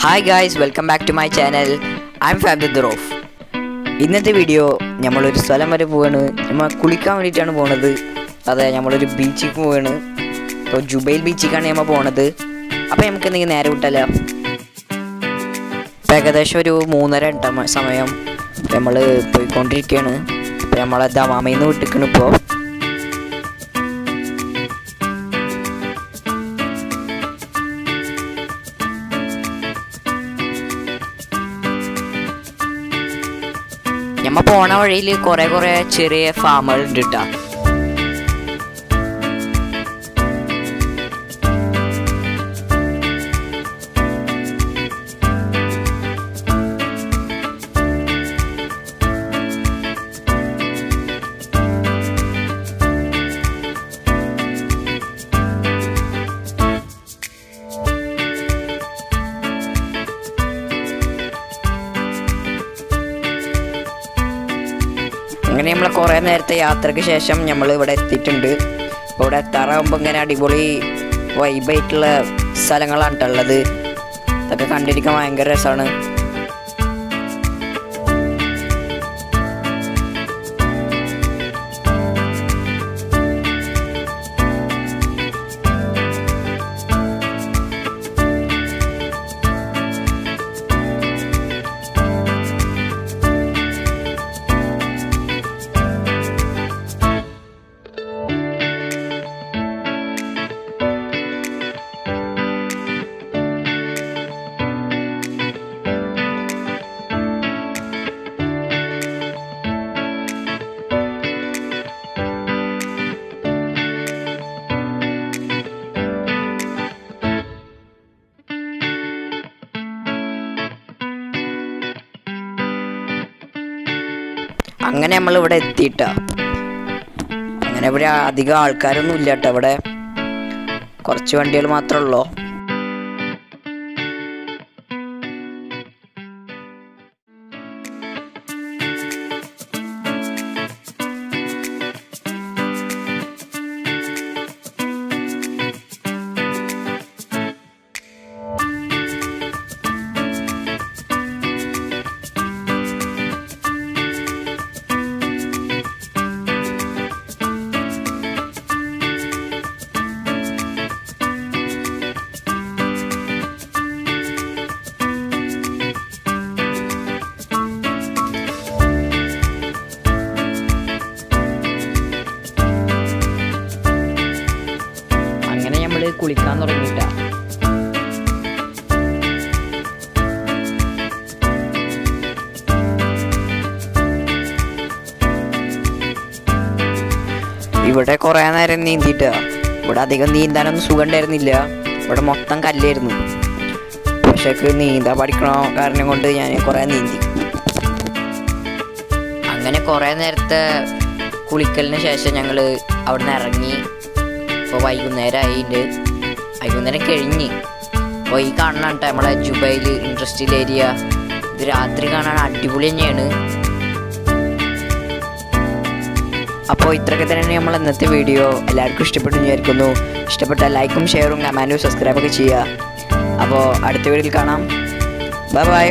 Hi guys, welcome back to my channel. I'm Fabio Durov. ഇന്നത്തെ video നമ്മളൊരു സ്ഥലം വരെ പോവാണ്. നമ്മൾ കുളിക്കാൻ വേണ്ടിയിട്ടാണ് പോകുന്നത്. അതെ, നമ്മളൊരു ബീച്ചിലേക്ക് പോവാണ്. ഇപ്പോൾ ജുബൈൽ ബീച്ചിലേക്കാണ് നമ്മൾ പോകുന്നത്. അപ്പോൾ നമുക്ക് എന്തെങ്കിലും നേരെ വിട്ടാലോ? ഏകദേശം ഒരു 3:30 സമയം നമ്മൾ പോയിക്കൊണ്ടിരിക്കുകയാണ്. അപ്പോൾ നമ്മളെ ദമാമയിൽ നിന്ന് വിട്ടിരിക്കണം ഇപ്പോൾ. നമ്മൾ പോണ വഴിയിൽ കുറേ ചെറിയ ഫാമുകൾ ഉണ്ട് കേട്ടോ. അങ്ങനെ നമ്മൾ കുറേ നേരത്തെ യാത്രയ്ക്ക് ശേഷം നമ്മൾ ഇവിടെ എത്തിയിട്ടുണ്ട്. ഇവിടെ എത്താറാകുമ്പോൾ ഇങ്ങനെ അടിപൊളി വൈബായിട്ടുള്ള സ്ഥലങ്ങളാണ് കേട്ടുള്ളത്. ഇതൊക്കെ കണ്ടിരിക്കാൻ ഭയങ്കര രസമാണ്. അങ്ങനെ നമ്മളിവിടെ എത്തിയിട്ടാ. അങ്ങനെ ഇവിടെ അധികം ആൾക്കാരൊന്നും ഇല്ല കേട്ടോ. ഇവിടെ കുറച്ച് വണ്ടികൾ മാത്രമേ ഉള്ളൂ. കുളിക്കാൻ തുടങ്ങിയിട്ടാ. ഇവിടെ കുറേ നേരം നീന്തിട്ടാ. ഇവിടെ അധികം നീന്താനൊന്നും സുഖം ഉണ്ടായിരുന്നില്ല. ഇവിടെ മൊത്തം കല്ലായിരുന്നു. പക്ഷേ നീന്താൻ പഠിക്കണ കാരണം കൊണ്ട് ഞാൻ കുറേ നീന്തി. അങ്ങനെ കുറേ നേരത്തെ കുളിക്കലിന് ശേഷം ഞങ്ങൾ അവിടെ നിന്ന് ഇറങ്ങി. ഇപ്പോൾ വൈകുന്നേരം കഴിഞ്ഞ്. അപ്പോൾ ഈ കാണണം കേട്ടോ നമ്മളെ ജുബൈൽ ഇൻഡസ്ട്രിയൽ ഏരിയ. ഇത് രാത്രി കാണാൻ അടിപൊളി തന്നെയാണ്. അപ്പോൾ ഇത്രയൊക്കെ തന്നെയാണ് നമ്മൾ ഇന്നത്തെ വീഡിയോ. എല്ലാവർക്കും ഇഷ്ടപ്പെട്ടു വിചാരിക്കുന്നു. ഇഷ്ടപ്പെട്ടാൽ ലൈക്കും ഷെയറും കമൻറ്റും സബ്സ്ക്രൈബൊക്കെ ചെയ്യുക. അപ്പോൾ അടുത്ത വീഡിയോയിൽ കാണാം. Bye bye.